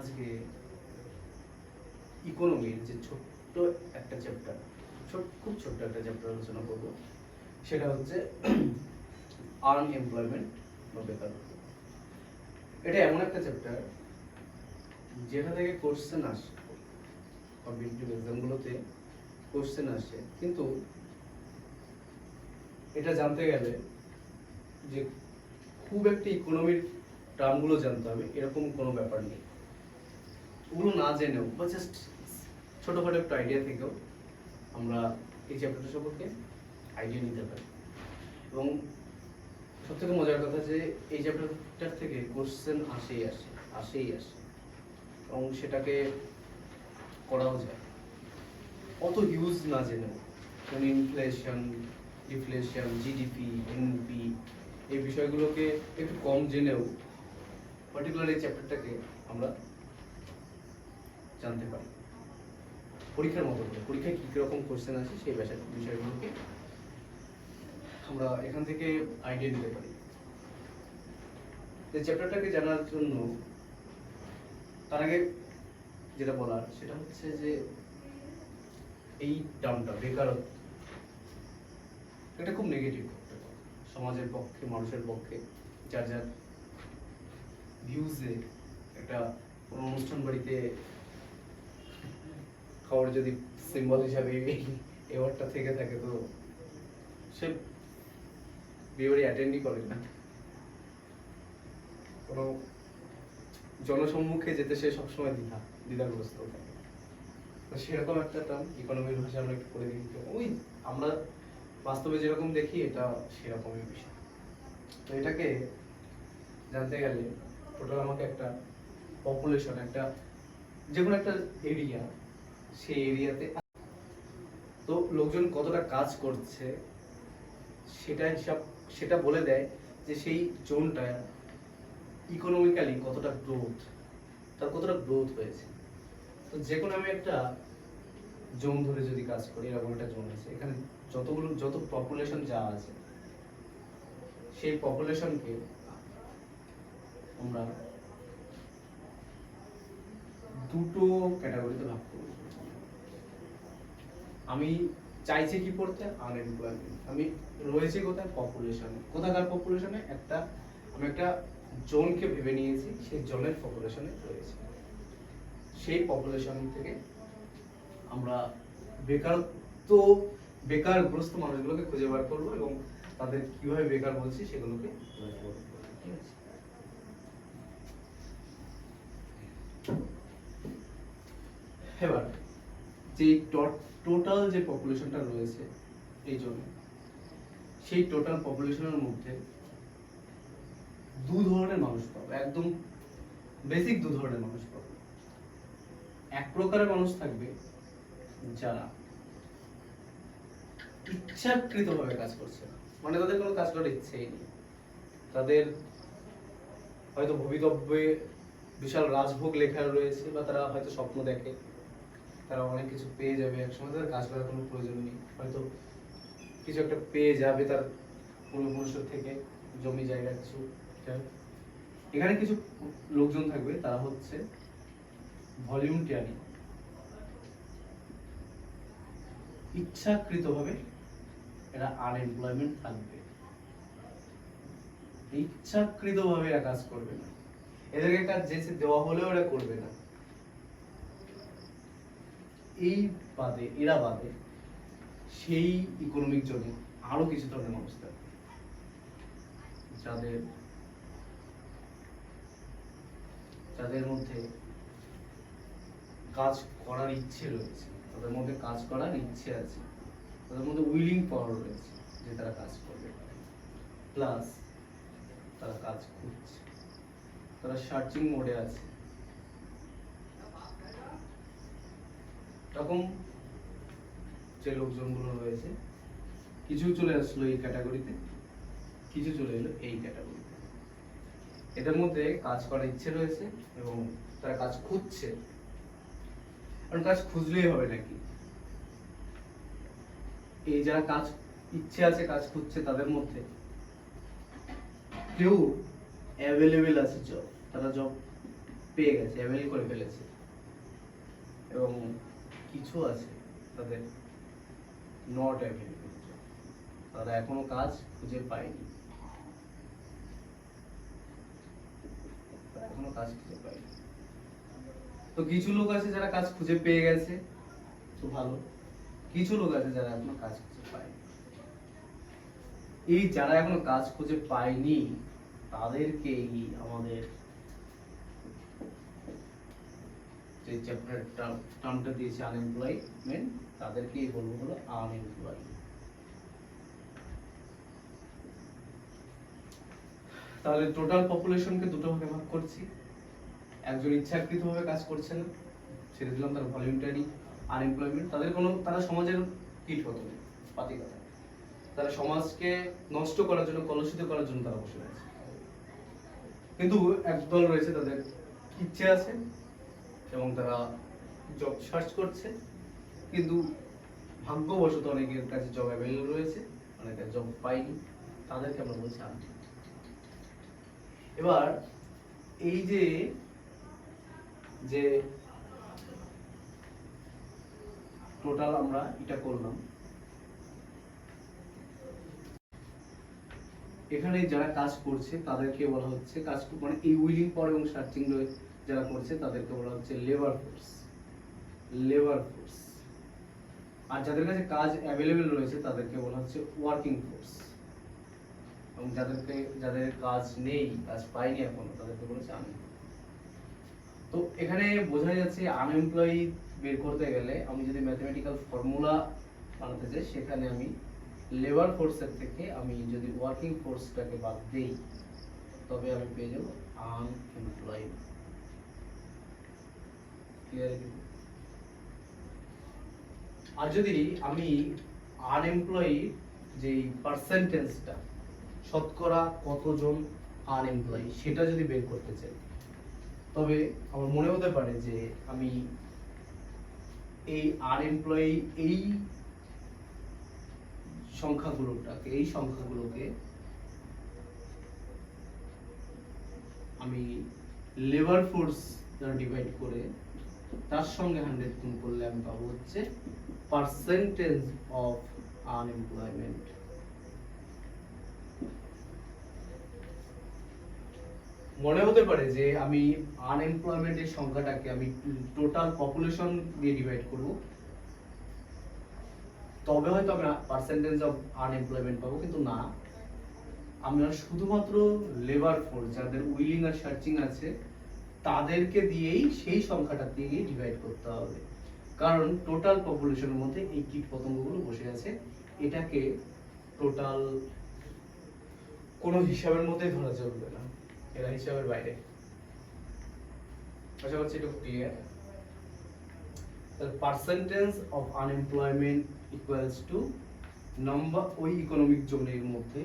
আজকে ইকোনমির যে ছোট্ট একটা চ্যাপ্টার, খুব ছোট্ট একটা চ্যাপ্টার আলোচনা করব। সেটা হচ্ছে আনএমপ্লয়মেন্ট বা বেকারত্ব। এটা এমন একটা চ্যাপ্টার যেটা থেকে কোশ্চেন আসে, কম্পিটিটিভ এক্সামগুলোতে কোশ্চেন আসে, কিন্তু এটা জানতে গেলে যে খুব একটা ইকোনমির টার্মগুলো জানতে হবে এরকম কোনো ব্যাপার নেই। ওগুলো না জেনেও বা জাস্ট ছোটোখাটো একটা আইডিয়া থেকেও আমরা এই চ্যাপ্টারটা সম্পর্কে আইডিয়া নিতে পারি। এবং সবথেকে মজার কথা যে এই চ্যাপ্টারটার থেকে কোশ্চেন আসে এবং সেটাকে করাও যায় অত হিউজ না জেনেও। যেমন ইনফ্লেশন, ডিফ্লেশন, জিডিপি, এনপি, এই বিষয়গুলোকে একটু কম জেনেও পার্টিকুলার এই চ্যাপ্টারটাকে আমরা জানতে পারি পরীক্ষার মতো করে। পরীক্ষায় কী রকম কোশ্চেন আসে সেই বিষয়গুলোকে আমরা এখান থেকে আইডিয়া নিতে পারি। এই চ্যাপ্টারটাকে জানার জন্য তার আগে যেটা বলার সেটা হচ্ছে যে এই টার্মটা বেকারত্ব এটা খুব নেগেটিভ সমাজের পক্ষে, মানুষের পক্ষে। যার যার ভিউজে একটা কোনো অনুষ্ঠান বাড়িতে খাওয়ার যদি সিম্বল হিসাবে এই ওয়ার্ডটা থেকে থাকে তো সে বিয়ে বাড়ি অ্যাটেন্ডই করে না। কোনো জনসম্মুখে যেতে সে সবসময় দ্বিধাগ্রস্ত থাকে। তো সেরকম একটা টার্ম ইকোনমির ভাষা আমরা একটু করে দিই। ওই আমরা বাস্তবে যেরকম দেখি এটা সেরকমই বিষয়। তো এটাকে জানতে গেলে টোটাল আমাকে একটা পপুলেশন, একটা যে কোনো একটা এরিয়া, সেই এরিয়াতে তো লোকজন কতটা কাজ করছে সেটা বলে দেয় যে সেই জোনটা ইকোনমিক্যালি কতটা গ্রোথ, তার কতটা গ্রোথ হয়েছে। তো যে কোনো আমি একটা জোন ধরে যদি কাজ করি, এরকম একটা জোন আছে, এখানে যত পপুলেশন যা আছে সেই পপুলেশনকে আমরা দুটো ক্যাটাগরিতে ভাগ করব। আমি চাইছি কি পড়তে? আনএমপ্লয়মেন্ট। আমি রয়েছি কোথায়? পপুলেশনে। কোথাকার পপুলেশনে? আমি একটা জোনকে ভেবে নিয়েছি, সেই জোনের পপুলেশনে রয়েছে। সেই পপুলেশন থেকে আমরা বেকারগ্রস্ত মানুষগুলোকে খুঁজে বার করবো এবং তাদের কিভাবে বেকার বলছি সেগুলোকে এবার যে টোটাল যে পপুলেশনটা রয়েছে এই জন্য, সেই টোটাল পপুলেশনের মধ্যে দু ধরনের মানুষ পাবো, একদম বেসিক দু ধরনের মানুষ পাবো। এক প্রকারের মানুষ থাকবে যারা ইচ্ছাকৃতভাবে কাজ করছে না, মানে তাদের কোনো কাজ করার ইচ্ছেই নেই। তাদের হয়তো ভবিতব্যে বিশাল রাজভোগ লেখা রয়েছে, বা তারা হয়তো স্বপ্ন দেখে তারা অনেক কিছু পেয়ে যাবে একসময়, তাদের কাজ করার কোনো প্রয়োজন নেই। হয়তো কিছু একটা পেয়ে যাবে তার পূর্বপুরুষের থেকে, জমি জায়গা কিছু। এখানে কিছু লোকজন থাকবে তারা হচ্ছে ভলিউন্টারি, ইচ্ছাকৃতভাবে এরা আনএমপ্লয়মেন্ট থাকবে, ইচ্ছাকৃতভাবে এরা কাজ করবে না, এদেরকে কাজ যেসে দেওয়া হলেও এরা করবে না। এরা বাদে সেই ইকোনমিক জোনে আরো কিছু ধরনের মানুষ থাকবে যাদের মধ্যে কাজ করার ইচ্ছে রয়েছে, তাদের মধ্যে কাজ করার ইচ্ছে আছে, তাদের মধ্যে উইলিং পাওয়ার রয়েছে যে তারা কাজ করবে, প্লাস তারা কাজ করছে, তারা সার্চিং মোডে আছে। তখন যে লোকজনগুলো রয়েছে, কিছু চলে আসলো এই ক্যাটাগরিতে, কিছু চলে এলো এই ক্যাটাগরিতে। এদের মধ্যে কাজ করার ইচ্ছে রয়েছে এবং তারা কাজ খুঁজছে। কারণ কাজ খুঁজলেই হবে নাকি? এই যারা কাজ ইচ্ছে আছে, কাজ খুঁজছে, তাদের মধ্যে কেউ অ্যাভেলেবেল আছে জব, তারা জব পেয়ে গেছে, অ্যাভেল করে ফেলেছে, এবং কিছু আছে তাদের নট অ্যাভেলেবল, তারা এখনো কাজ খুঁজে পায়নি, এখনো কাজ খুঁজে পায়নি। তো কিছু লোক আছে যারা কাজ খুঁজে পেয়ে গেছে, তো ভালো। কিছু লোক আছে যারা এখনো কাজ খুঁজে পায়নি। এই যারা এখনো কাজ খুঁজে পায়নি তাদেরকেই আমাদের যে চ্যাপ্টার টার্মটা দিয়েছে আনএমপ্লয়মেন্ট, তাদেরকেই বলবো হলো আনএমপ্লয়। তাহলে টোটাল পপুলেশনকে দুটো ভাগে ভাগ করছি। একজন ইচ্ছাকৃতভাবে কাজ করছে না, ছেড়ে দিলাম, তার ভলিউন্টারি আনএমপ্লয়মেন্ট, তারা সমাজের কীটপতঙ্গ, পাতি কথা, তারা সমাজকে নষ্ট করার জন্য, কলুষিত করার জন্য তারা বসে আছে। কিন্তু একদল রয়েছে, তাদের ইচ্ছে আছে এবং তারা জব সার্চ করছে, কিন্তু ভাগ্যবশত অনেকের কাছে জব অ্যাভেলেবল রয়েছে, অনেকের জব পায়নি, তাদেরকে আমরা বলছি আনএমপ্লয়েড। এবার এই যে যে টোটাল আমরা এটা করলাম, এখানে যারা কাজ করছে তাদেরকে বলা হচ্ছে কাজ, মানে এই উইলিং পাওয়ার এবং সার্চিং যারা করছে তাদেরকে বলা হচ্ছে লেবার ফোর্স, লেবার ফোর্স। আর যাদের কাছে কাজ অ্যাভেলেবল রয়েছে তাদেরকে বলা হচ্ছে ওয়ার্কিং ফোর্স, এবং যাদের কাজ নেই, কাজ পায়নি এখনো, তাদেরকে বলেছে আনএমপ্লয়েড। তো এখানে বোঝা যাচ্ছে আনএমপ্লয়ি বের করতে গেলে আমি যদি ম্যাথমেটিক্যাল ফর্মুলা বানাতে চাই, সেখানে আমি লেবার ফোর্সের থেকে আমি যদি ওয়ার্কিং ফোর্সটাকে বাদ দেই, তবে আমি পেয়ে যাব আনএমপ্লয়েড। ক্লিয়ার? আর যদি আমি আনএমপ্লয়ি যে পার্সেন্টেজটা, শতকরা কতজন আনএমপ্লয়ি, সেটা যদি বের করতে চাই, তবে আমার মনে হতে পারে যে আমি এই আনএমপ্লয়ি এই সংখ্যাগুলোকে আমি লেবার ফোর্স দ্বারা ডিভাইড করে তার সঙ্গে 100 গুণ করলে আমি পাবো হচ্ছে পার্সেন্টেজ অফ আনএমপ্লয়মেন্ট। মনে হতে পারে যে আমি আনএমপ্লয়মেন্টের সংখ্যাটাকে আমি টোটাল পপুলেশন দিয়ে ডিভাইড করব, তবে হয়তো আমি পার্সেন্টেজ অফ আনএমপ্লয়মেন্ট পাবো, কিন্তু না, আমরা শুধুমাত্র লেবার ফোর্স যাদের উইলিং আর সার্চিং আছে তাদেরকে দিয়েই সেই সংখ্যাটা দিয়ে ডিভাইড করতে হবে, কারণ টোটাল পপুলেশনের মধ্যে এই কীট পতঙ্গগুলো বসে আছে, এটাকে টোটাল কোনো হিসাবের মধ্যেই ধরা চলবে না, এরা হিসাবের বাইরে। আশা করছি এটা clear. Percentage of unemployment equals to number, ওই ইকোনমিক জোনের মধ্যে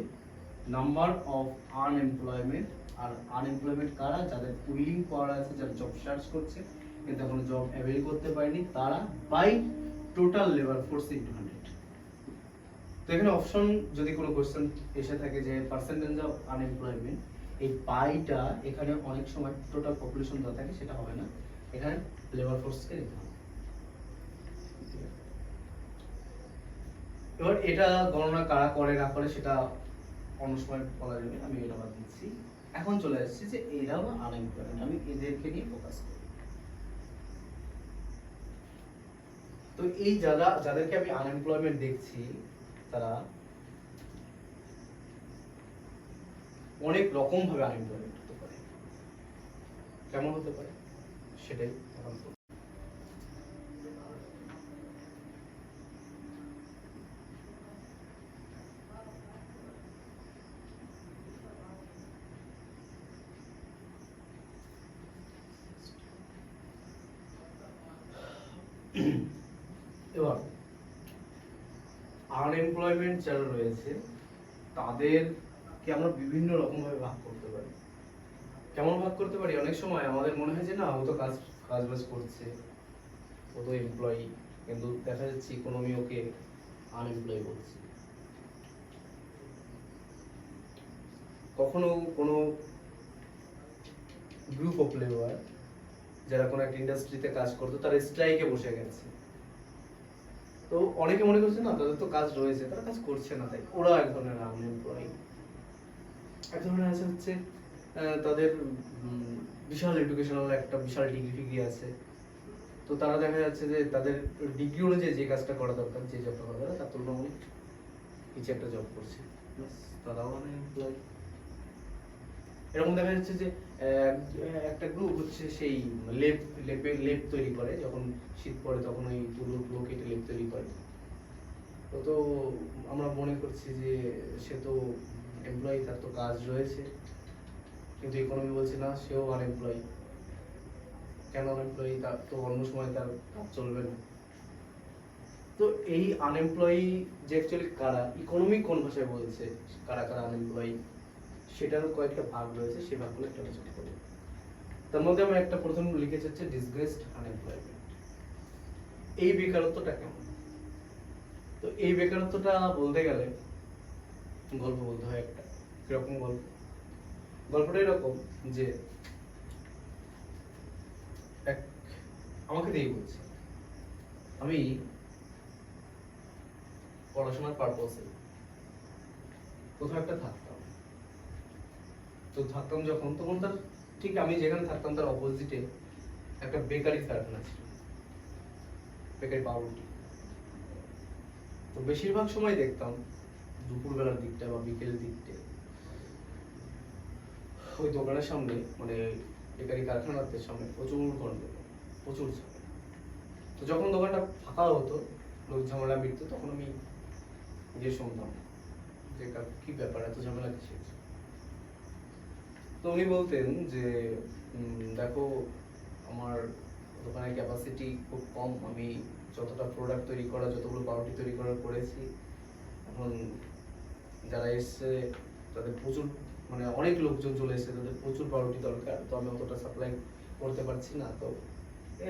নাম্বার অফ আনএমপ্লয়মেন্ট, আর আনএমপ্লয়মেন্ট কারা, যাদের উইলিং পাওয়ার আছে, যারা জব সার্চ করছে কিন্তু এখনো জব অ্যাভেল করতে পারেনি, তারা by total labour force into 100। তো এখানে অপশন যদি কোনো কোশ্চেন এসে থাকে যে পার্সেন্টেজ অফ আনএমপ্লয়মেন্ট, এই পাইটা এখানে অনেক সময় টোটাল পপুলেশন দেওয়া থাকে, সেটা হবে না, এখানে লেবার ফোর্সকে দিতে হবে। এবার এটা গণনা কারা করে না করে সেটা অন্য সময় বলা যাবে, আমি এটা বাদ দিচ্ছি। এখন চলে আসছে যে এরাও আনএমপ্লয়মেন্ট, আমি এদেরকে নিয়ে ফোকাস করি। তো এই যাদেরকে আমি আনএমপ্লয়মেন্ট দেখছি, তারা অনেক রকম ভাবে আনএমপ্লয়মেন্ট হতে পারে। কেমন হতে পারে সেটাই এখন বলবো। এবার আনএমপ্লয়মেন্ট যারা রয়েছে তাদেরকে আমরা বিভিন্ন রকম ভাবে ভাগ করতে পারি। কেমন ভাগ করতে পারি? অনেক সময় আমাদের মনে হয় যে না, ও তো কাজ বাজ করছে, ও তো এমপ্লয়ি, কিন্তু দেখা যাচ্ছে ইকোনমি ওকে আনএমপ্লয় বলছে। কখনো কোনো গ্রুপ অফ লেবার যারা কোনো একটা ইন্ডাস্ট্রিতে কাজ করতো তারা স্ট্রাইকে বসে গেছে। তো অনেকে মনে করছে না তাদের তো কাজ রয়েছে, তারা কাজ করছে না, তাই ওরা এক ধরনের আনএমপ্লয়। এক ধরনের আছে হচ্ছে তাদের বিশাল এডুকেশনাল একটা বিশাল ডিগ্রি ফিগ্রি আছে, তো তারা দেখা যাচ্ছে যে তাদের ডিগ্রি অনুযায়ী যে কাজটা করা দরকার, যে জবটা করা দরকার তার তুলনায় অনেক কিছু একটা জব করছে, তারাও আনএমপ্লয়। এরকম দেখা যাচ্ছে যে একটা গ্রুপ হচ্ছে সেই লেপ তৈরি করে, যখন শীত পড়ে তখন ওই তুলোগুলো কেটে লেপ তৈরি করে। তো আমরা মনে করছি যে সে তো এমপ্লয়ি, তার তো কাজ রয়েছে, কিন্তু ইকোনমি বলছে না সেও আনএমপ্লয়ি। কেন আনএমপ্লয়ি? তার তো অন্য সময় তার কাজ চলবে না। তো এই আনএমপ্লয়ি যে অ্যাকচুয়ালি কারা, ইকোনমি কোন ভাষায় বলছে কারা কারা আনএমপ্লয়ি, সেটারও কয়েকটা ভাগ রয়েছে, সেই ভাগগুলো একটা আলোচনা করব। তার মধ্যে আমি একটা প্রথম লিখেছি হচ্ছে ডিসগ্রেসড আনএমপ্লয়মেন্ট। এই বেকারত্বটা কেমন? তো এই বেকারত্বটা বলতে গেলে গল্প বলতে হয় একটা। কিরকম গল্প? গল্পটা এরকম যে এক আমাকে দিয়ে বলছে, আমি পড়াশোনার পারপসে কোথাও একটা থাকতাম। তো থাকতাম যখন, তখন তার ঠিক আমি যেখানে থাকতাম তার অপোজিটে একটা বেকারি কারখানা ছিল, বেকারি পাউরুটি। তো বেশিরভাগ সময় দেখতাম দুপুরবেলার দিকটা বা বিকেলের দিকটা ওই দোকানের সামনে, মানে বেকারি কারখানার সামনে প্রচুর গন্ডগোল, প্রচুর ঝামেলা। তো যখন দোকানটা ফাঁকা হতো, লোক ঝামেলা মিটতো, তখন আমি গিয়ে শুনতাম যে কি ব্যাপার, এত ঝামেলা কিসের। তো উনি বলতেন যে দেখো আমার দোকানের ক্যাপাসিটি খুব কম, আমি যতটা প্রোডাক্ট তৈরি করা, যতগুলো পাউরুটি তৈরি করার করেছি, এখন যারা এসছে তাদের প্রচুর, মানে অনেক লোকজন চলে এসেছে, তাদের প্রচুর পাউরুটি দরকার, তো আমি অতটা সাপ্লাই করতে পারছি না। তো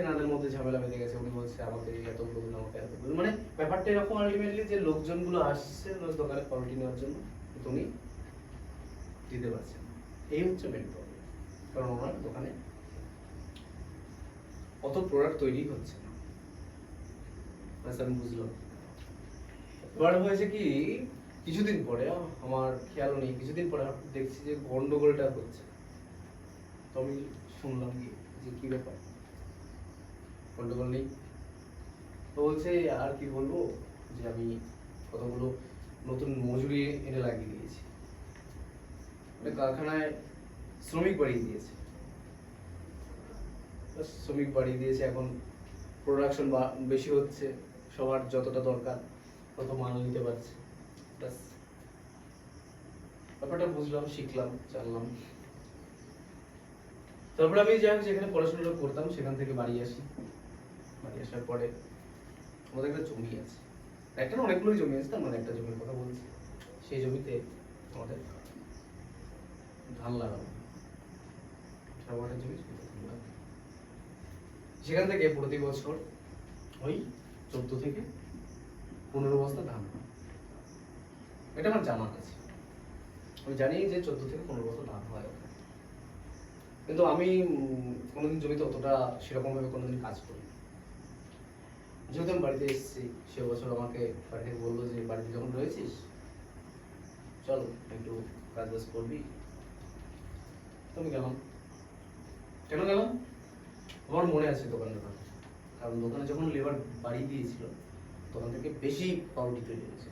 এনাদের মধ্যে ঝামেলা বেঁধে গেছে। উনি বলছে আমাকে এতগুলো দিন, আমাকে এতগুলো, মানে ব্যাপারটা এরকম আলটিমেটলি যে লোকজনগুলো আসছে দোকানে পাউরুটি নেওয়ার জন্য, কিন্তু উনি দিতে পারছেন। এই হচ্ছে মেন প্রবলেম, কারণ ওনার দোকানে অত প্রোডাক্ট তৈরি হচ্ছে না। আমি বুঝলাম। এবার হয়েছে কি, কিছুদিন পরে আমার খেয়াল নেই, কিছুদিন পরে দেখছি যে গন্ডগোলটা হচ্ছে। তো আমি শুনলাম যে কি ব্যাপার, গন্ডগোল নেই? তো বলছে আর কি বলবো, যে আমি কতগুলো নতুন মজুরি এনে লাগিয়ে দিয়েছি, মানে কারখানায় শ্রমিক বাড়িয়ে দিয়েছে, শ্রমিক বাড়িয়ে দিয়েছে, এখন প্রোডাকশন বেশি হচ্ছে, সবার যতটা দরকার তত মাল নিতে পারছে। ব্যাস, ব্যাপারটা বুঝলাম, শিখলাম, জানলাম। তারপরে আমি যেখানে পড়াশোনা করতাম সেখান থেকে বাড়ি আসি। বাড়ি আসার পরে আমাদের একটা জমি আছে, একটা না অনেকগুলোই জমি আছে, তার মানে একটা জমির কথা বলছি। সেই জমিতে আমাদের ধান লাগানো, জমি, সেখান থেকে প্রতি বছর ওই 14 থেকে 15 বস্তা ধান হয়। এটা আমার জানা আছে, আমি জানি যে 14 থেকে 15 বস্তা ধান হয় ওখানে। কিন্তু আমি কোনোদিন জমিতে অতটা সেরকম ভাবে কোনোদিন কাজ করি। যেহেতু আমি বাড়িতে এসেছি, সে বছর আমাকে বাড়ি থেকে বললো যে বাড়িতে যখন রয়েছিস চল একটু কাজ বাজ করবি। তো আমি গেলাম। কেন গেলাম? আমার মনে আছে দোকানের কথা, কারণ দোকানে যখন লেবার বাড়িয়ে দিয়েছিল তখন থেকে বেশি পাউরুটি তৈরি হয়েছে।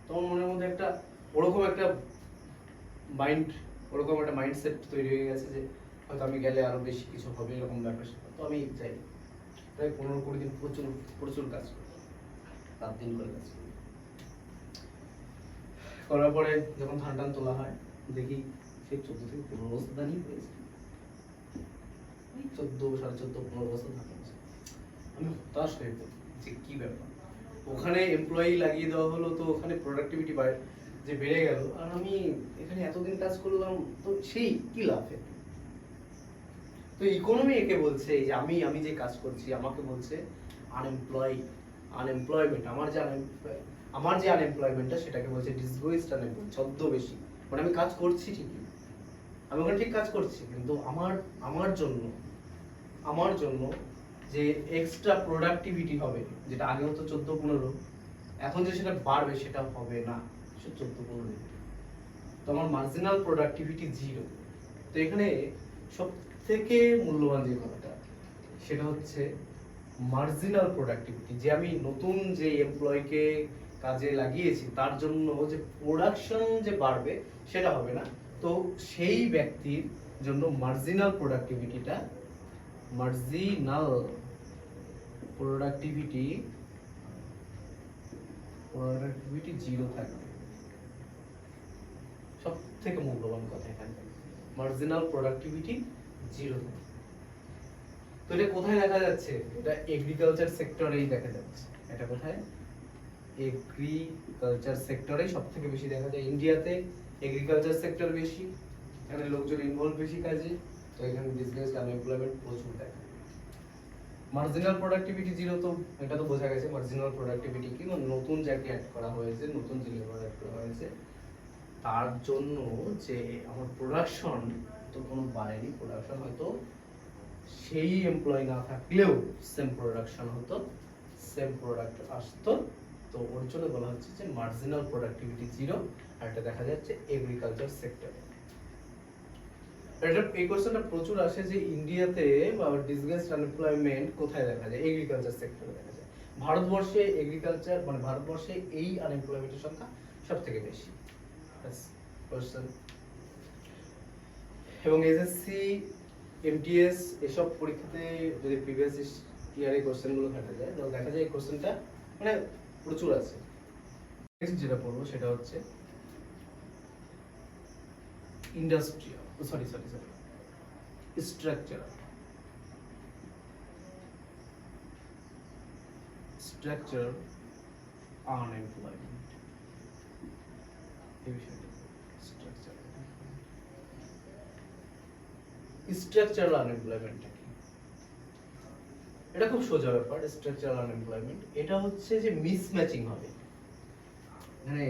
তখন মনের মধ্যে একটা ওরকম একটা মাইন্ডসেট তৈরি হয়ে গেছে যে হয়তো আমি গেলে আরো বেশি কিছু হবে, এরকম ব্যাপার। তো আমি যাই, প্রায় 15-20 দিন প্রচুর প্রচুর কাজ করি, 7 দিন করে কাজ করি। করার পরে যখন ধান টান তোলা হয়, দেখি সেই 14 থেকে 15 বস্তা ধানই হয়েছে। 14, 14.5, 15 বছর ধান হয়েছে। আমি হতাশ হয়ে পড়ি যে কি ব্যাপার, ওখানে এমপ্লয়ি লাগিয়ে দেওয়া হলো, তো ওখানে প্রোডাক্টিভিটি যে বেড়ে গেল, আর আমি এখানে এতদিন কাজ করলাম, তো সেই কি লাভ? তো ইকোনমি একে বলছে যে আমি যে কাজ করছি আমাকে বলছে আনএমপ্লয়মেন্ট। আমার যে আনএমপ্লয়মেন্টটা সেটাকে বলছে ডিসগ্রেসড আনএমপ্লয়মেন্ট, ছদ্মবেশী। মানে আমি কাজ করছি ঠিকই, আমি ওখানে ঠিক কাজ করছি, কিন্তু আমার জন্য আমার জন্য যে এক্সট্রা প্রোডাক্টিভিটি হবে, যেটা আগে হতো 14-15, এখন যে সেটা বাড়বে সেটা হবে না, সে 14-15। তো আমার মার্জিনাল প্রোডাক্টিভিটি 0। তো এখানে সব থেকে মূল্যবান যে কথাটা সেটা হচ্ছে মার্জিনাল প্রোডাক্টিভিটি, যে আমি নতুন যে এমপ্লয়কে কাজে লাগিয়েছি তার জন্য যে প্রোডাকশন যে বাড়বে সেটা হবে না। তো সেই ব্যক্তির জন্য মার্জিনাল প্রোডাক্টিভিটি 0 থাকবে। সব থেকে মূল্যবান কথা এখানে, মার্জিনাল প্রোডাক্টিভিটি 0 থাকবে। তো এটা কোথায় দেখা যাচ্ছে? এটা এগ্রিকালচার সেক্টরেই দেখা যাচ্ছে। এটা কোথায়? এগ্রিকালচার সেক্টরেই সব থেকে বেশি দেখা যায়। ইন্ডিয়াতে এগ্রিকালচার সেক্টর বেশি, এখানে লোকজন ইনভলভ বেশি কাজে, তো এখানে বিজনেস আনএমপ্লয়মেন্ট প্রচুর দেখা যায়। মার্জিনাল প্রোডাক্টিভিটি 0, তো এটা তো বোঝা গেছে মার্জিনাল প্রোডাক্টিভিটি কি, নতুন যাকে অ্যাড করা হয়েছে, নতুন যে লেবার অ্যাড করা হয়েছে তার জন্য যে আমার প্রোডাকশন তো কোনো বাড়েনি, প্রোডাকশন হয়তো সেই এমপ্লয় না থাকলেও সেম প্রোডাকশন হতো, সেম প্রোডাক্ট আসতো। তো ওর জন্য বলা হচ্ছে যে মার্জিনাল প্রোডাক্টিভিটি 0, আর এটা দেখা যাচ্ছে এগ্রিকালচার সেক্টরে। এই কোশ্চেনটা প্রচুর আসে যে ইন্ডিয়াতে ডিসগ্রেসড আনএমপ্লয়মেন্ট কোথায় দেখা যায়? এগ্রিকালচার সেক্টরে দেখা যায়। ভারতবর্ষে এগ্রিকালচার ভারতবর্ষে এই আনএমপ্লয়মেন্টের সংখ্যা সবথেকে বেশি। কোশ্চেন। এবং এসএসসি, এমটিএস এসব পরীক্ষাতে যদি প্রিভিয়াস ইয়ারে কোশ্চেনগুলো দেখা যায়, তাহলে দেখা যায় এই কোশ্চেনটা প্রচুর আছে। নেক্সট যেটা পড়বো সেটা হচ্ছে ইন্ডাস্ট্রিয়াল, স্ট্রাকচারাল আনএমপ্লয়মেন্ট। এই বিষয়টা স্ট্রাকচারাল আনএমপ্লয়মেন্ট কি? এটা খুব সোজা ব্যাপার। স্ট্রাকচারাল আনএমপ্লয়মেন্ট এটা হচ্ছে যে মিসম্যাচিং হবে। এখানে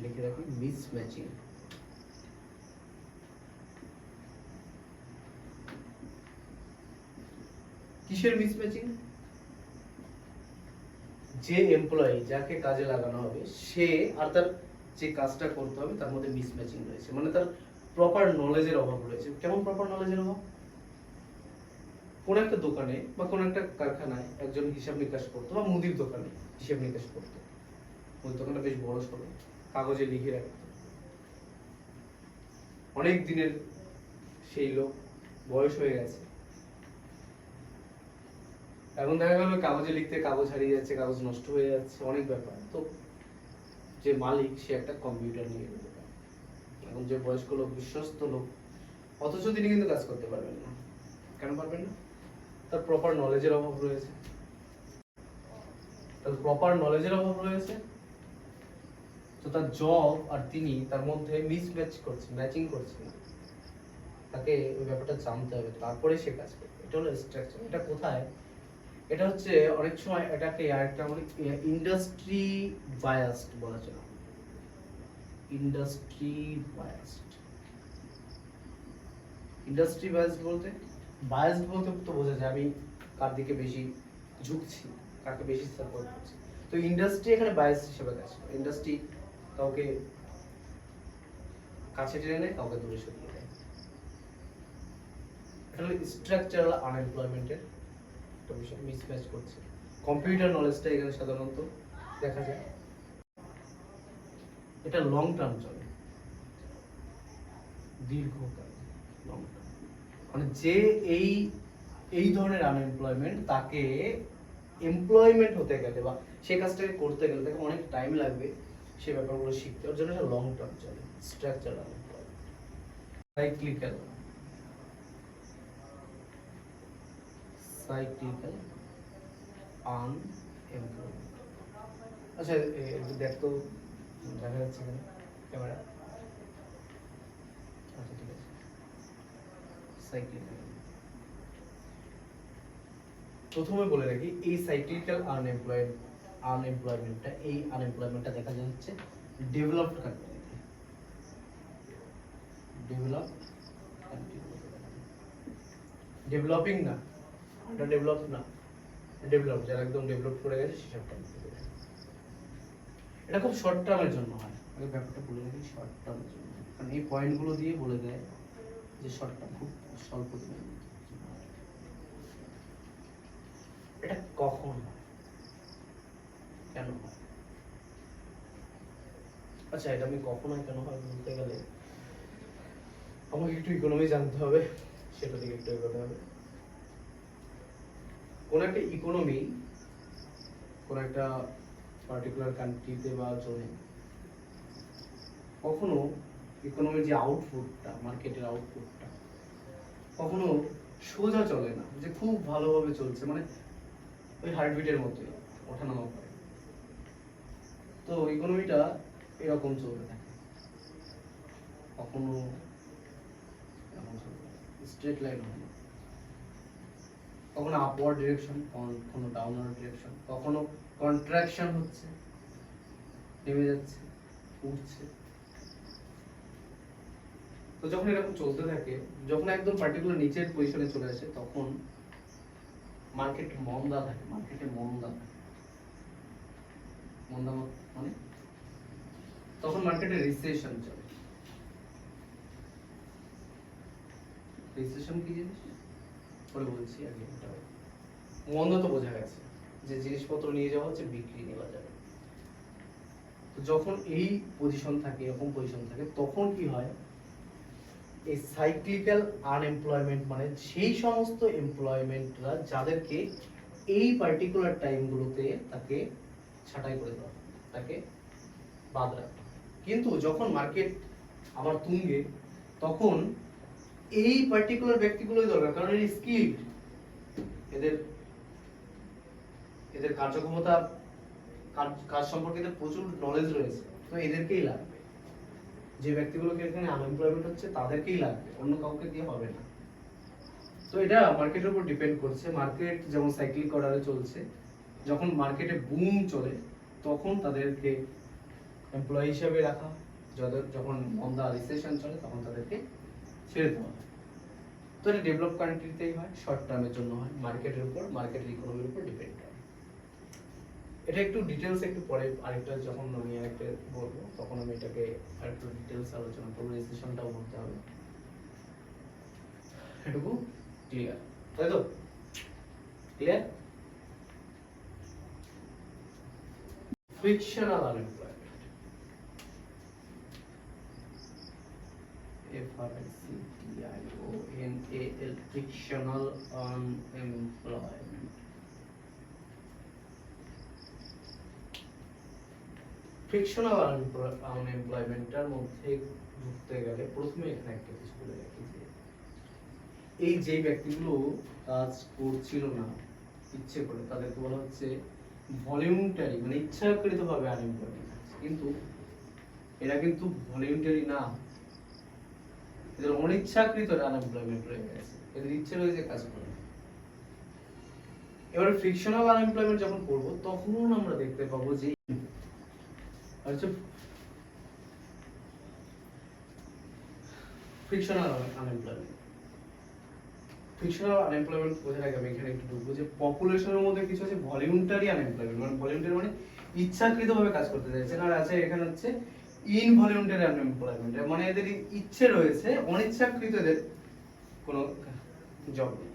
লিখে রাখি মিসম্যাচিং। কিসের মিসম্যাচিং? যে এমপ্লয়ি যাকে কাজে লাগানো হবে সে আর তার যে কাজটা করতে হবে তার মধ্যে মিসম্যাচিং রয়েছে, মানে তার প্রপার নলেজের অভাব রয়েছে। কেমন প্রপার নলেজের অভাব? কোন একটা দোকানে বা কোন একটা কারখানায় একজন হিসাব নিকাশ করতো, বা মুদির দোকানে হিসাব নিকাশ করতো, মুদির দোকানটা বেশ বড় সড়ো, কাগজে লিখে রাখতো। অনেক দিনের সেই লোক, বয়স হয়ে গেছে, এখন দেখা গেল কাগজে লিখতে কাগজ হারিয়ে যাচ্ছে, কাগজ নষ্ট হয়ে যাচ্ছে, অনেক ব্যাপার। তো যে মালিক সে একটা কম্পিউটার নিয়ে নিল। এখন যে বয়স্ক লোক, বিশ্বস্ত লোক, অথচ তিনি কিন্তু কাজ করতে পারবেন না। কেন পারবেন না? তার প্রপার নলেজের অভাব রয়েছে। তো তার জব আর তিনি তার মধ্যে ম্যাচিং করছে না। তাকে ওই ব্যাপারটা জানতে হবে, তারপরে সে কাজ করবে। এটা হলো স্ট্রাকচার। এটা কোথায়? এটা হচ্ছে অনেক সময় এটাকে আরেকটা ইন্ডাস্ট্রি বায়াসড বলা যায়। ইন্ডাস্ট্রি বায়াসড বলতে তো বোঝা যায় আমি কার দিকে বেশি ঝুঁকছি, কাকে বেশি সাপোর্ট করছি। তো ইন্ডাস্ট্রি এখানে বায়াস হিসেবে কাজ করে। ইন্ডাস্ট্রি কাউকে কাছে টেনে নেয়, কাউকে দূরে সরিয়ে দেয়। এটা হলো স্ট্রাকচারাল আনএমপ্লয়মেন্টের একটা বিষয়, মিসম্যাচ করছে। কম্পিউটার নলেজটা এখানে সাধারণত দেখা যায়। এটা লং টার্ম চলে, দীর্ঘকাল, লং টার্ম। মানে যে এই ধরনের আনএমপ্লয়মেন্ট, তাকে এমপ্লয়মেন্ট হতে গেলে বা সেই কাজটাকে করতে গেলে তাকে অনেক টাইম লাগবে সেই ব্যাপারগুলো শিখতে। ওর জন্য এটা লং টার্ম চলে, স্ট্রাকচারাল আনএমপ্লয়মেন্ট। Cyclical unemployment. আচ্ছা দেখতো দেখা যাচ্ছে কিনা ক্যামেরা? আচ্ছা ঠিক আছে। সাইক্লিক্যাল, প্রথমে বলে রাখি এই সাইক্লিক্যাল আনএমপ্লয়মেন্টটা দেখা যাচ্ছে ডেভেলপড কান্ট্রিতে। ডেভেলপিং না, আন্ডার ডেভেলপ না, ডেভেলপ, যারা একদম ডেভেলপ করে গেছে সেসব টার্মে। এটা খুব শর্ট টার্মের জন্য হয়, আগে ব্যাপারটা বলে রাখি, শর্ট টার্মের জন্য, কারণ এই পয়েন্টগুলো দিয়ে বলে দেয় যে শর্ট টার্ম খুব স্বল্প দিনের মধ্যে। এটা কখন হয়, কেন হয়? আচ্ছা, এটা আমি কখন হয় কেন হয় বলতে গেলে আমাকে একটু ইকোনমি জানতে হবে, সেটা দিকে একটু এগোতে হবে। কোন একটা ইকোনমি, কোন একটা পার্টিকুলার কান্ট্রিতে বা জোনে কখনো ইকোনমির যে আউটপুটটা, মার্কেটের আউটপুটটা কখনো সোজা চলে না, যে খুব ভালোভাবে চলছে, মানে ওই হার্টবিটের মতোই ওঠানামা করে। তো ইকোনমিটা এরকম চলতে থাকে, কখনো স্ট্রেট লাইন হয় না, কখনো আপওয়ার্ড ডিরেকশন, কখনো ডাউনওয়ার্ড ডিরেকশন, কখনো কন্ট্রাকশন হচ্ছে, নেমে যাচ্ছে, উঠছে। তো যখন এরকম চলতে থাকে, যখন একদম পার্টিকুলার নিচের পজিশনে চলে আসে, তখন মার্কেট মন্দা থাকে, মার্কেটে মন্দা থাকে। মন্দা মানে তখন মার্কেটে রিসেশন চলে। রিসেশন কি জিনিস পরে বলছি, আগে এটা মন্দা তো বোঝা গেছে, যে জিনিসপত্র নিয়ে যাওয়া হচ্ছে, বিক্রি নেওয়া যাবে। তো যখন এই পজিশন থাকে, এরকম পজিশন থাকে, তখন কি হয়, এই সাইক্লিক্যাল আনএমপ্লয়মেন্ট, মানে সেই সমস্ত এমপ্লয়মেন্টরা যাদেরকে এই পার্টিকুলার টাইমগুলোতে তাকে ছাঁটাই করে দেওয়া, তাকে বাদ রাখা। কিন্তু যখন মার্কেট আবার তুঙ্গে, তখন এই পার্টিকুলার ব্যক্তিগুলোই দরকার, কারণ এই স্কিল, এদের এদের কার্যক্ষমতা, কাজ সম্পর্কে এদের প্রচুর নলেজ রয়েছে, তো এদেরকেই লাগবে। যে ব্যক্তিগুলোকে এখানে আনএমপ্লয়মেন্ট হচ্ছে তাদেরকেই লাগবে, অন্য কাউকে দিয়ে হবে না। তো এটা মার্কেটের উপর ডিপেন্ড করছে। মার্কেট যেমন সাইক্লিক অর্ডারে চলছে, যখন মার্কেটে বুম চলে তখন তাদেরকে এমপ্লয়ি হিসেবে রাখা, যখন মন্দা রিসেশন চলে তখন তাদেরকে ছেড়ে দেওয়া হয়। তো এটা ডেভেলপ কান্ট্রিতেই হয়, শর্ট টার্মের জন্য হয়, মার্কেটের উপর, মার্কেটের ইকোনমির উপর ডিপেন্ড করে। এটা একটু ডিটেলস একটু পরে আরেকটা যখন আমি আরেকটা বলবো তখন আমি এটাকে আরেকটু ডিটেলস আলোচনা করবো, রেজিস্ট্রেশনটাও বলতে হবে। এটুকু ক্লিয়ার, তাই তো? Clear? Frictional unemployment, FRICTIONAL, frictional unemployment. Frictional আনএমপ্লয়মেন্টের মধ্যে ঢুকতে গেলে প্রথমে এখানে একটা কিছু বলে রাখি, যে এই যে ব্যক্তিগুলো কাজ করছিল না ইচ্ছে করে, তাদেরকে বলা হচ্ছে ভলিউন্টারি, মানে ইচ্ছাকৃতভাবে আনএমপ্লয়মেন্ট। কিন্তু এরা কিন্তু ভলিউন্টারি না, এদের অনিচ্ছাকৃত আনএমপ্লয়মেন্ট রয়ে গেছে, এদের ইচ্ছে রয়েছে কাজ করে। এবারে ফ্রিকশনাল আনএমপ্লয়মেন্ট যখন করব তখন আমরা দেখতে পাবো যে আচ্ছা, ফ্রিকশনাল আনএমপ্লয়মেন্ট, ফ্রিকশনাল আনএমপ্লয়মেন্ট বোঝার আগে আমি এখানে একটু ঢুকবো যে পপুলেশনের মধ্যে কিছু আছে ভলিউন্টারি আনএমপ্লয়মেন্ট, মানে ভলিউন্টারি মানে ইচ্ছাকৃতভাবে কাজ করতে চাইছেন, আর আছে এখানে হচ্ছে ইনভলিউন্টারি আনএমপ্লয়মেন্ট, মানে এদের ইচ্ছে রয়েছে, অনিচ্ছাকৃত এদের কোনো জব নেই।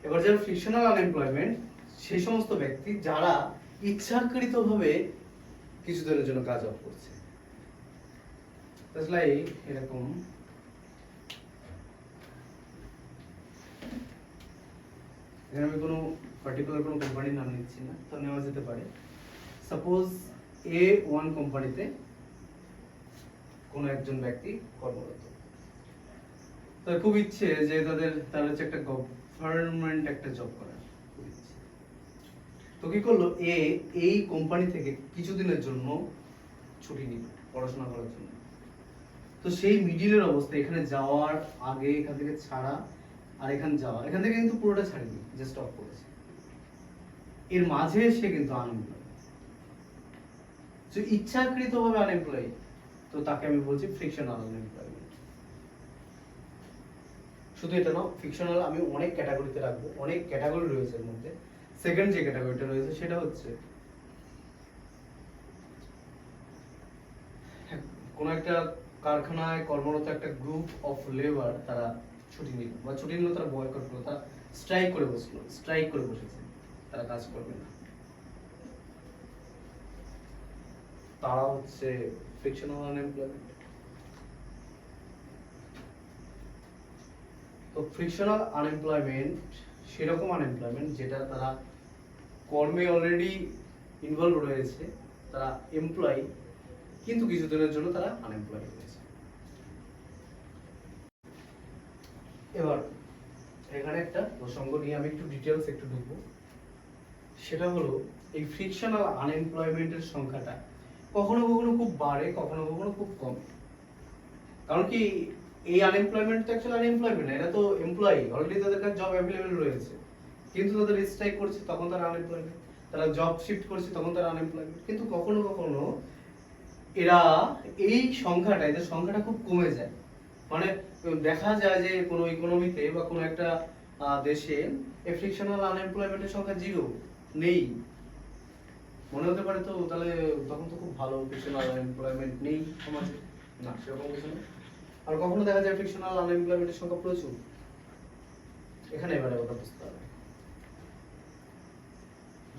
এবার যারা ফ্রিকশনাল আনএমপ্লয়মেন্ট, সেই সমস্ত ব্যক্তি যারা ইচ্ছাকৃতভাবে কিছু দিনের জন্য কাজ অফ করছে। তাহলে এরকম এখানে আমি কোনো পার্টিকুলার কোনো কোম্পানির নাম নিচ্ছি না, তো নেওয়া যেতে পারে। সাপোজ A1 কোম্পানিতে কোনো একজন ব্যক্তি কর্মরত, তো খুব ইচ্ছে যে তার হচ্ছে একটা গভর্নমেন্ট একটা জব করার খুব ইচ্ছে। তো কি করলো, এই কোম্পানি থেকে কিছুদিনের জন্য ছুটি নিল পড়াশোনা করার জন্য। তো সেই মিডিলের অবস্থা, এখানে যাওয়ার আগে এখান থেকে ছাড়া আর এখানে যাওয়া, এখান থেকে কিন্তু পুরোটা ছাড়িনি, যে স্টপ করেছে, এর মাঝে সে কিন্তু আনএমপ্লয়েড, ইচ্ছাকৃতভাবে আনএমপ্লয়েড, তো তাকে আমি বলছি ফ্রিকশনাল আনএমপ্লয়মেন্ট। শুধু এটা না, ফিকশনাল আমি অনেক ক্যাটাগরিতে রাখবো, অনেক ক্যাটাগরি রয়েছে এর মধ্যে। সেকেন্ড যে ক্যাটাগরিটা রয়েছে সেটা হচ্ছে কোন একটা কারখানায় কর্মরত একটা গ্রুপ অফ লেবার তারা ছুটি নিল, বা ছুটি নিল, তারা বয়কট করলো, তারা স্ট্রাইক করে বসেছে, তারা কাজ করবে না, তারা হচ্ছে ফ্রিকশনাল আনএমপ্লয়মেন্ট। তো ফ্রিকশনাল আনএমপ্লয়মেন্ট সেরকম আনএমপ্লয়মেন্ট যেটা তারা কর্মে অলরেডি ইনভলভ রয়েছে, তারা এমপ্লয়, কিন্তু কিছুদিনের জন্য তারা আনএমপ্লয় হয়েছে। এবার এখানে একটা প্রসঙ্গ নিয়ে আমি একটু ডিটেলস একটু ঢুকবো, সেটা হলো এই ফ্রিকশনাল আনএমপ্লয়মেন্টের সংখ্যাটা কখনো কখনো খুব বাড়ে, কখনো কখনো খুব কমে। কারণ কি, এই আনএমপ্লয়মেন্ট তো অ্যাকচুয়ালি আনএমপ্লয়মেন্ট না, এটা তো এমপ্লয়ি, অলরেডি তাদের কাছে জব অ্যাভেলেবেল রয়েছে, কিন্তু তাদের স্ট্রাইক করছে তখন তারা আনএমপ্লয়মেন্ট, তারা জব শিফট করছে তখন তারা আনএমপ্লয়মেন্ট। কিন্তু কখনো কখনো এরা এই সংখ্যাটা, এদের সংখ্যাটা খুব কমে যায়। মানে দেখা যায় যে কোনো ইকোনমিতে বা কোনো একটা দেশে ফ্রিকশনাল আনএমপ্লয়মেন্টের সংখ্যা জিরো, নেই। মনে হতে পারে তো তাহলে তখন তো খুব ভালো, ফ্রিকশনাল আনএমপ্লয়মেন্ট নেই সমাজে, না সেরকম কিছু না। আর কখনো দেখা যায় ফ্রিকশনাল আনএমপ্লয়মেন্টের সংখ্যা প্রচুর। এখানে এবারে কথা বুঝতে হবে,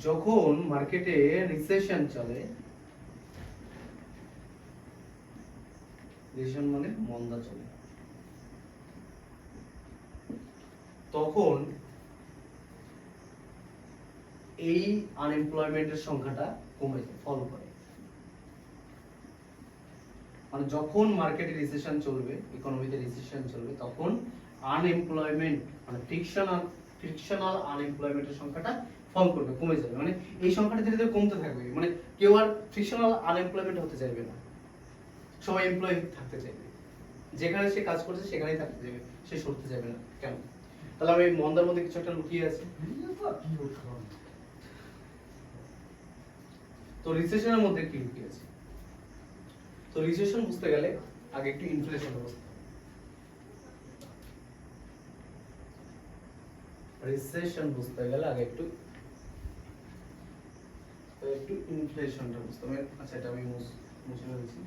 যখন মার্কেটে রিসেশন চলে, রিসেশন মানে মন্দা চলে, তখন এই আনএমপ্লয়মেন্টের সংখ্যাটা কমে যায়, ফল করে। মানে যখন মার্কেটে রিসেশন চলবে, ইকোনমিতে রিসেশন চলবে, তখন আনএমপ্লয়মেন্ট মানে ফ্রিকশনাল আনএমপ্লয়মেন্টের সংখ্যাটা ফল করবে, কমে যাবে। মানে এই সংখ্যাটা ধীরে ধীরে কমতে থাকবে, মানে কেউ আর ফ্রিকশনাল আনএমপ্লয়মেন্ট হতে চাইবে না, সবাই এমপ্লয় থাকতে চাইবে, যেখানে সে কাজ করছে সেখানেই থাকতে চাইবে, সে সরতে যাবে না। কেন? তাহলে আমি মন্দার মধ্যে কিছু একটা লুকিয়ে আছে। তো রিসেশনের মধ্যে কি লুকিয়ে আছে? তো রিসেশন বুঝতে গেলে আগে একটু ইনফ্লেশন বুঝতে হবে। রিসেশন বুঝতে গেলে আগে একটু ইনফ্লেশনটা বুঝতে হবে। আচ্ছা, এটা আমি মুছে ফেলছি।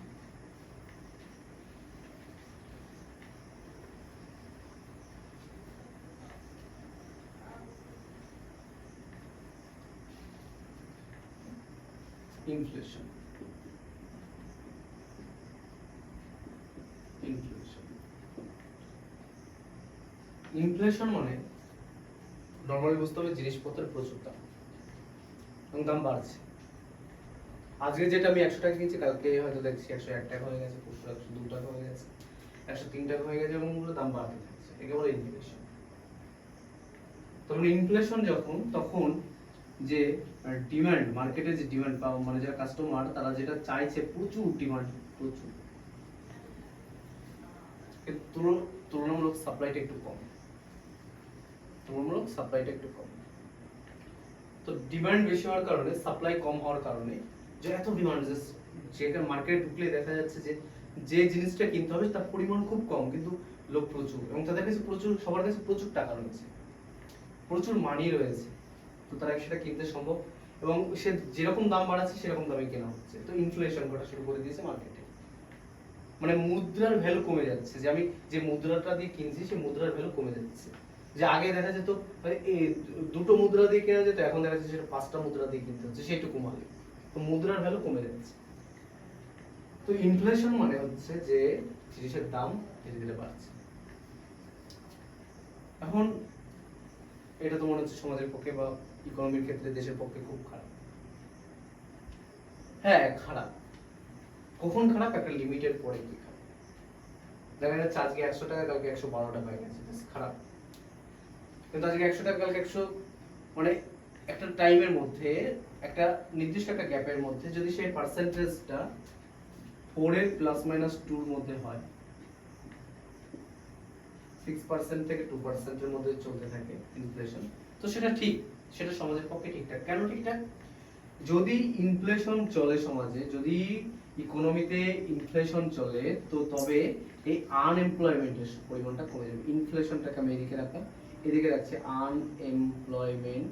ইনফ্লেশন ইনফ্লেশন মানে নরমালি বুঝতে হবে জিনিসপত্রের প্রচুর দাম, এবং দাম বাড়ছে। আজকে যেটা আমি 100 টাকা কিনছি, কালকে হয়তো দেখছি 101 টাকা হয়ে গেছে, পরশু 102 টাকা হয়ে গেছে, 103 টাকা হয়ে গেছে, এবং পুরো দাম বাড়তে থাকছে। একে বলে ইনফ্লেশন। তখন ইনফ্লেশন যখন, তখন যে ডিমান্ড, মার্কেটে যে ডিমান্ড পাও, মানে যারা কাস্টমার তারা যেটা চাইছে, প্রচুর ডিমান্ড, প্রচুর, তুলনামূলক সাপ্লাইটা একটু কম, তুলনামূলক সাপ্লাইটা একটু কম। তো ডিমান্ড বেশি হওয়ার কারণে, সাপ্লাই কম হওয়ার কারণে, যে এত ডিমান্ড, যেখানে মার্কেটে ঢুকলে দেখা যাচ্ছে যে যে জিনিসটা কিনতে হবে তার পরিমাণ খুব কম, কিন্তু লোক প্রচুর, এবং তাদের কাছে প্রচুর, সবার কাছে প্রচুর টাকা রয়েছে, প্রচুর মানি রয়েছে, তো তারা সেটা কিনতে সম্ভব, এবং সে যেরকম দাম বাড়াচ্ছে সেরকম দামে কেনা হচ্ছে। তো ইনফ্লেশন ঘটা শুরু করে দিয়েছে মার্কেটে, মানে মুদ্রার ভ্যালু কমে যাচ্ছে, যে আমি যে মুদ্রাটা দিয়ে কিনছি সেই মুদ্রার ভ্যালু কমে যাচ্ছে। যে আগে দেখা যেত দুটো মুদ্রা দিয়ে কেনা যেত, এখন দেখা যাচ্ছে সেটা 5টা মুদ্রা দিয়ে কিনতে হচ্ছে, সেইটুকু মালে, তো মুদ্রার ভ্যালু কমে যাচ্ছে। তো ইনফ্লেশন মানে হচ্ছে যে জিনিসের দাম ধীরে ধীরে বাড়ছে। এখন এটা তো মনে হচ্ছে সমাজের পক্ষে বা ইকোনমির ক্ষেত্রে দেশের পক্ষে খুব খারাপ। হ্যাঁ খারাপ। কখন খারাপ? একটা লিমিটের পরে কি খারাপ। দেখা যাচ্ছে আজকে 100 টাকা, কালকে 112 টাকা হয়ে গেছে, খারাপ। কিন্তু আজকে 100 টাকা, কালকে 100, মানে একটা টাইমের মধ্যে, একটা নির্দিষ্ট একটা গ্যাপের মধ্যে যদি সেই পার্সেন্টেজটা 4 এর +-2 এর মধ্যে হয়, 6% থেকে 2% এর মধ্যে চলতে থাকে ইনফ্লেশন, তো সেটা ঠিক, সেটা সমাজের পক্ষে ঠিকঠাক। কেন ঠিকঠাক? যদি ইনফ্লেশন চলে সমাজে, যদি ইকোনমিতে ইনফ্লেশন চলে তো তবে এই আনএমপ্লয়মেন্টের পরিমাণটা কমে যাবে। ইনফ্লেশনটাকে আমি এদিকে রাখলাম, এদিকে রাখছি আনএমপ্লয়মেন্ট।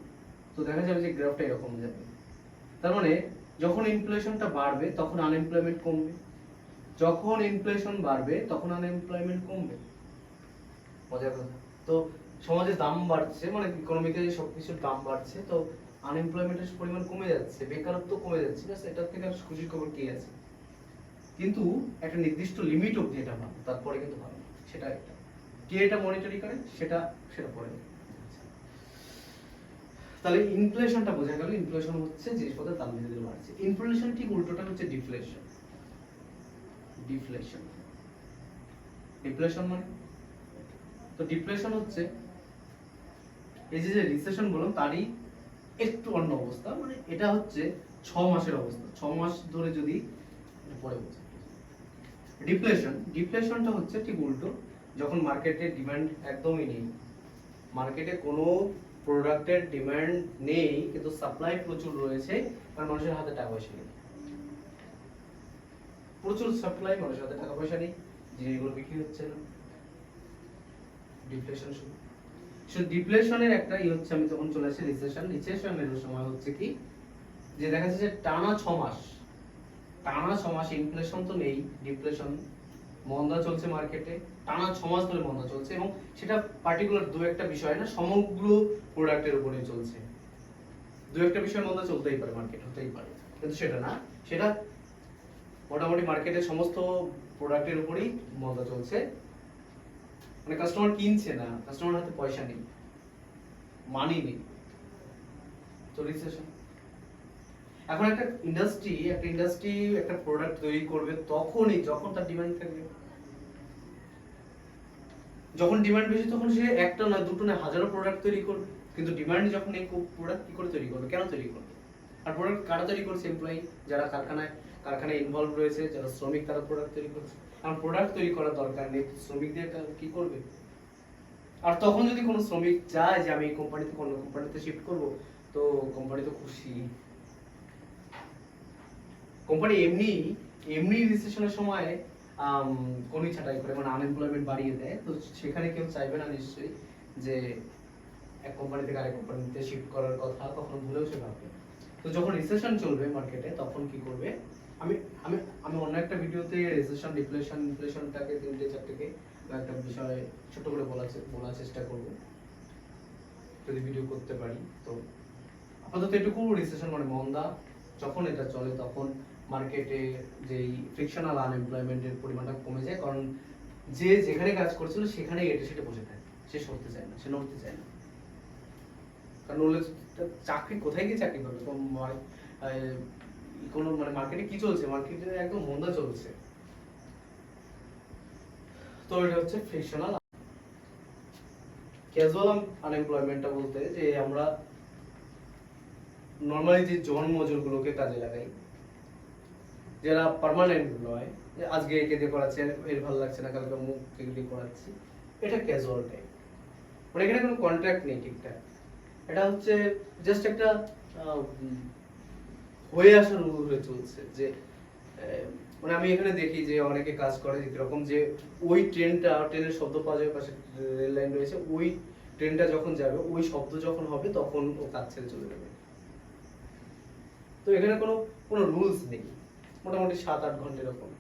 তো দেখা যাবে যে গ্রাফটা এরকম যাবে। তার মানে যখন ইনফ্লেশনটা বাড়বে তখন আনএমপ্লয়মেন্ট কমবে, যখন ইনফ্লেশন বাড়বে তখন আনএমপ্লয়মেন্ট কমবে। মজার কথা। তো সমাজে দাম বাড়ছে, মানে ইকোনমিতে সবকিছুর দাম বাড়ছে, তো আনএমপ্লয়মেন্টের পরিমাণ কমে যাচ্ছে, বেকারত্ব কমে যাচ্ছে। ব্যাস, এটার থেকে আর খুশির খবর কি আছে? কিন্তু একটা নির্দিষ্ট লিমিট অবধি এটা ভালো, তারপরে কিন্তু ভালো না। সেটা একটা কে এটা মনিটরি করে সেটা সেটা পরে। তাহলে ইনফ্লেশনটা বোঝা গেল। ইনফ্লেশন হচ্ছে জিনিসপত্রের দাম ধীরে ধীরে বাড়ছে। ইনফ্লেশন ঠিক উল্টোটা হচ্ছে ডিফ্লেশন। ডিফ্লেশন ডিফ্লেশন মানে, তো ডিফ্লেশন হচ্ছে এই যে রিসেশন বললাম তারই একটু অন্য অবস্থা। মানে এটা হচ্ছে 6 মাসের অবস্থা, 6 মাস ধরে যদি পরে বলছি। ডিফ্লেশনটা হচ্ছে ঠিক উল্টো, যখন মার্কেটে ডিমান্ড একদমই নেই, মার্কেটে কোনো প্রোডাক্টের ডিমান্ড নেই কিন্তু সাপ্লাই প্রচুর রয়েছে, কারণ মানুষের হাতে টাকা পয়সা নেই। প্রচুর সাপ্লাই, মানুষের হাতে টাকা পয়সা নেই, জিনিসগুলো বিক্রি হচ্ছে না। ডিফ্লেশন শুরু। সো ডিফ্লেশনের একটা হচ্ছে, আমি তখন চলে আসি রিসেশন। রিসেশনের সময় হচ্ছে কি, যে দেখা যাচ্ছে যে টানা 6 মাস, টানা 6 মাস ইনফ্লেশন তো নেই, ডিফ্লেশন, মন্দা চলছে মার্কেটে, টানা 6 মাস ধরে মন্দা চলছে, এবং সেটা পার্টিকুলার দু একটা বিষয় না, সমগ্র প্রোডাক্টের উপরে চলছে। দু একটা বিষয় মন্দা চলতেই পারে, মার্কেট হতেই পারে, কিন্তু সেটা না, সেটা মোটামুটি মার্কেটের সমস্ত প্রোডাক্টের উপরেই মন্দা চলছে। মানে কাস্টমার কিনছে না, কাস্টমার হাতে পয়সা নেই, মানি নেই, তো রিসেশন। এখন একটা ইন্ডাস্ট্রি একটা প্রোডাক্ট তৈরি করবে তখনই যখন তার ডিমান্ড থাকবে। যখন ডিমান্ড বেশি তখন সে একটা না দুটো না হাজারো প্রোডাক্ট তৈরি করবে, কিন্তু ডিমান্ড যখন এই প্রোডাক্ট কি করে তৈরি করবে, কেন তৈরি করবে? আর প্রোডাক্ট কারা তৈরি করছে? এমপ্লয়ি, যারা কারখানায় ইনভলভ রয়েছে, যারা শ্রমিক, তারা প্রোডাক্ট তৈরি করছে। আর প্রোডাক্ট তৈরি করার দরকার নেই, শ্রমিক দিয়ে কি করবে? আর তখন যদি কোনো শ্রমিক চায় যে আমি এই কোম্পানি থেকে অন্য কোম্পানিতে শিফট করব, তো কোম্পানি তো খুশি। কোম্পানি এমনি এমনি রিসেশনের সময় কোনই ছাঁটাই করে, মানে আনএমপ্লয়মেন্ট বাড়িয়ে দেয়, তো সেখানে কেউ চাইবে না নিশ্চয়ই যে এক কোম্পানি থেকে আরেক কোম্পানিতে শিফট করার কথা, কখনো ভুলেও সে ভাববে। তো যখন রিসেশন চলবে মার্কেটে তখন কি করবে, আমি আমি আমি অন্য একটা ভিডিওতে রিসেশন, ডিফ্লেশন, ইনফ্লেশনটাকে 3-4কে একটা বিষয় ছোট করে বলার চেষ্টা করব, যদি ভিডিও করতে পারি। তো আপাতত এটুকু, রিসেশন মানে মন্দা, যখন এটা চলে তখন মার্কেটে যেই ফ্রিকশনাল আনএমপ্লয়মেন্টের পরিমাণটা কমে যায়, কারণ যে যেখানে কাজ করছিল সেখানে এটা সেটা বসে থাকে, সে সরতে চায় না, সে নড়তে চায় না। কারণ চাকরি কোথায় গিয়ে চাকরি করবে? কোনো মানে মার্কেটে কি চলছে? মার্কেটে একদম মন্দা চলছে। তো এটা হচ্ছে ফ্রিকশনাল। ক্যাজুয়াল আনএমপ্লয়মেন্টটা বলতে যে আমরা নরমালি যে জন মজুরগুলোকে কাজে লাগাই, যারা পার্মানেন্ট নয়, যে আজকে একে দিয়ে করাচ্ছে, এর ভালো লাগছে না, কালকে অমুক দিয়ে করাচ্ছি, এটা ক্যাজুয়াল টাইপ। মানে এখানে কোনো কন্ট্রাক্ট নেই ঠিকঠাক, এটা হচ্ছে জাস্ট একটা হয়ে আসা রুল হয়ে চলছে। যে মানে আমি এখানে দেখি যে অনেকে কাজ করে এরকম, যে ওই ট্রেনের শব্দ পাওয়া যাবে, পাশে রেল লাইন রয়েছে, ওই ট্রেনটা যখন যাবে, ওই শব্দ যখন হবে তখন ও কাজ ছেড়ে চলে যাবে। তো এখানে কোনো কোনো রুলস নেই, মোটামুটি 7-8 ঘন্টা এরকম।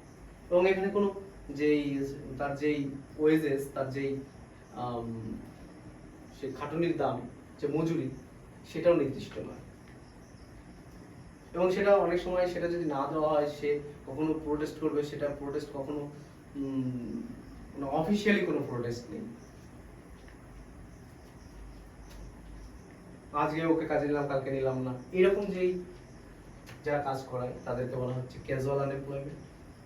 এবং এখানে কোনো তার যেই ওয়েজেস, তার যেই সে খাটুনির দাম, যে মজুরি, সেটাও নির্দিষ্ট নয়। এবং সেটা অনেক সময় সেটা যদি না দেওয়া হয়, সে কখনো প্রোটেস্ট করবে, সেটা প্রোটেস্ট কখনো অফিসিয়ালি কোনো প্রোটেস্ট নেই। আজকে ওকে কাজে নিলাম, কালকে নিলাম না, এরকম যেই যারা কাজ করায় তাদেরকে বলা হচ্ছে ক্যাজুয়াল আনএমপ্লয়মেন্ট।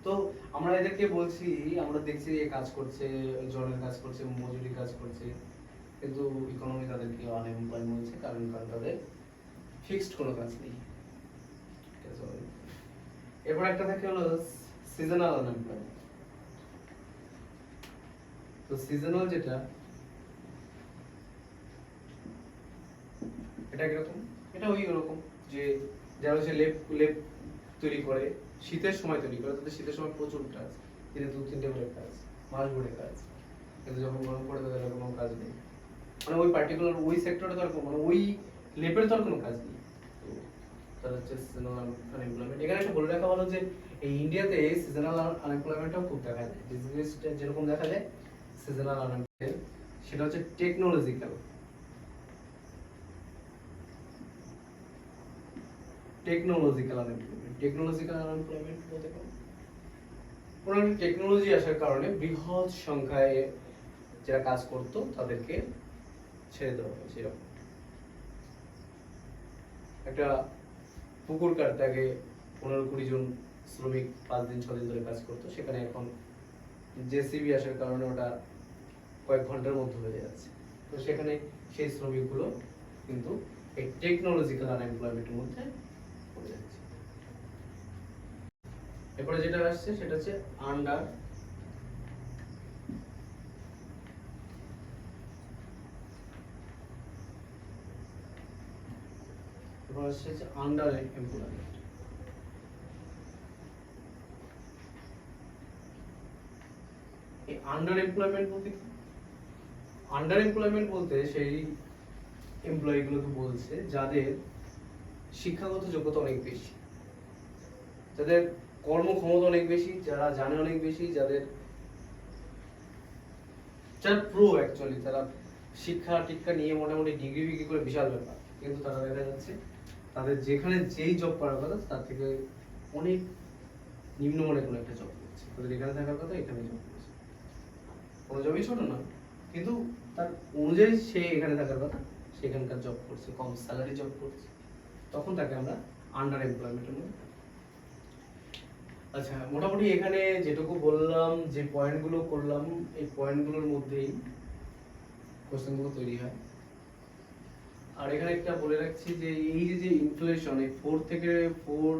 তো আমরা এদেরকে বলছি, আমরা দেখছি এ কাজ করছে, জনের কাজ করছে, মজুরি কাজ করছে, কিন্তু ইকোনমি তাদেরকে আনএমপ্লয় বলছে, কারণ তাদের ফিক্সড কোনো কাজ নেই। এরপর একটা থাকে হলো সিজনাল আনএমপ্লয়মেন্ট। তো সিজনাল যেটা, এটা কিরকম? এটা ওই রকম যে যারা সে লেপ তৈরি করে, শীতের সময় তৈরি করে, তাদের শীতের সময় প্রচুর কাজ, দিনে 2-3টে করে কাজ, মাস ভরে কাজ। কিন্তু যখন গরম পড়ে তাদের আর কোনো কাজ নেই, মানে ওই পার্টিকুলার ওই সেক্টরে তো আর মানে ওই লেভেলে তো আর কোনো কাজ নেই। তো তার হচ্ছে সিজনাল আনএমপ্লয়মেন্ট। এখানে একটা বলে রাখা ভালো যে এই ইন্ডিয়াতে সিজনাল আনএমপ্লয়মেন্টটাও খুব দেখা যায়। বিজনেসটা যেরকম দেখা যায় সিজনাল আনএমপ্লয়মেন্ট, সেটা হচ্ছে টেকনোলজিক্যাল আনএমপ্লয়মেন্ট। টেকনোলজিক্যাল আনএমপ্লয়মেন্ট বলতে কোনো একটা টেকনোলজি আসার কারণে বৃহৎ সংখ্যায় যারা কাজ করতো তাদেরকে ছেড়ে দেওয়া হয়। সেরকম একটা পুকুর কাটতে আগে 15-20 জন শ্রমিক 5 দিন 6 দিন ধরে কাজ করতো, সেখানে এখন জেসিবি আসার কারণে ওটা কয়েক ঘন্টার মধ্যে হয়ে যাচ্ছে। তো সেখানে সেই শ্রমিকগুলো কিন্তু এই টেকনোলজিক্যাল আনএমপ্লয়মেন্টের মধ্যে পড়ে যাচ্ছে। এরপরে যেটা আসছে সেটা হচ্ছে আন্ডার এমপ্লয়মেন্ট। এই আন্ডার এমপ্লয়মেন্ট বলতে কি? আন্ডার এমপ্লয়মেন্ট বলতে সেই এমপ্লয়িগুলোকে বলছে যাদের শিক্ষাগত যোগ্যতা অনেক বেশি, যাদের কর্মক্ষমতা অনেক বেশি, যারা জানে অনেক বেশি, যারা প্রো অ্যাকচুয়ালি, তারা শিক্ষা টিক্ষা নিয়ে মোটামুটি ডিগ্রি বিগ্রি করে বিশাল ব্যাপার, কিন্তু তারা দেখা যাচ্ছে তাদের যেখানে যেই জব করার কথা তার থেকে অনেক নিম্নমানের কোনো একটা জব করছে। তাদের এখানে থাকার কথা এখানে জব করছে, কোনো জবই ছোট না, কিন্তু তার অনুযায়ী সে এখানে থাকার কথা সেখানকার জব করছে, কম স্যালারি জব করছে, তখন তাকে আমরা আন্ডার এমপ্লয়মেন্টের মধ্যে। আচ্ছা, মোটামুটি এখানে যেটুকু বললাম, যে পয়েন্টগুলো করলাম, এই পয়েন্টগুলোর মধ্যেই কোশ্চেনগুলো তৈরি হয়। আর এখানে একটা বলে রাখছি যে এই যে ইনফ্লেশন, এই 4 থেকে 4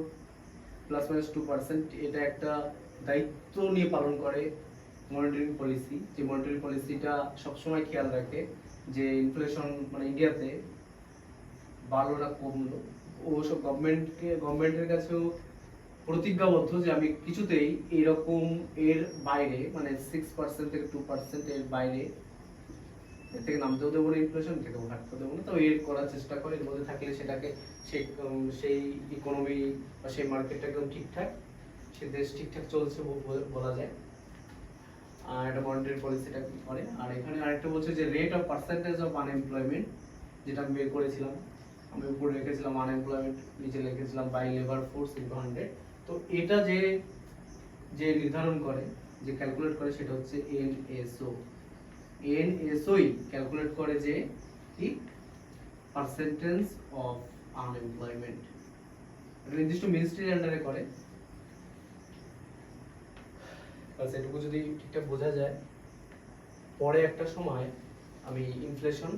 +-2%, এটা একটা দায়িত্ব নিয়ে পালন করে মনিটরিং পলিসি, যে মনিটরিং পলিসিটা সবসময় খেয়াল রাখে যে ইনফ্লেশন মানে ইন্ডিয়াতে বাড়লো না কমলো। ও সব গভর্নমেন্টের কাছেও প্রতিজ্ঞাবদ্ধ যে আমি কিছুতেই এরকম এর বাইরে, মানে 6% থেকে 2% এর বাইরে, এর থেকে নামতেও দেবো না, ইনফ্লেশন থেকে ঘাটতেও দেবো না। তো এর করার চেষ্টা করে, এর মধ্যে থাকলে সেটাকে সেই ইকোনমি বা সেই মার্কেটটা একদম ঠিকঠাক, সে দেশ ঠিকঠাক চলছে বলা যায়। আর এটা মনিটারি পলিসিটা করে। আর এখানে আরেকটা বলছে যে rate of percentage of unemployment, যেটা আমি বের করেছিলাম, আমি উপরে লিখেছিলাম আনএমপ্লয়মেন্ট, নিচে লিখেছিলাম বাই লেবার ফোর্স ইনটু 100। তো এটা যে যে নির্ধারণ করে, যে ক্যালকুলেট করে, সেটা হচ্ছে এনএসও। এনএসওই ক্যালকুলেট করে যে কি পার্সেন্টেজ অফ আনএমপ্লয়মেন্ট, এটা নির্দিষ্ট মিনিস্ট্রির আন্ডারে করে। এটুকু যদি ঠিকঠাক বোঝা যায়, পরে একটা সময় আমি ইনফ্লেশন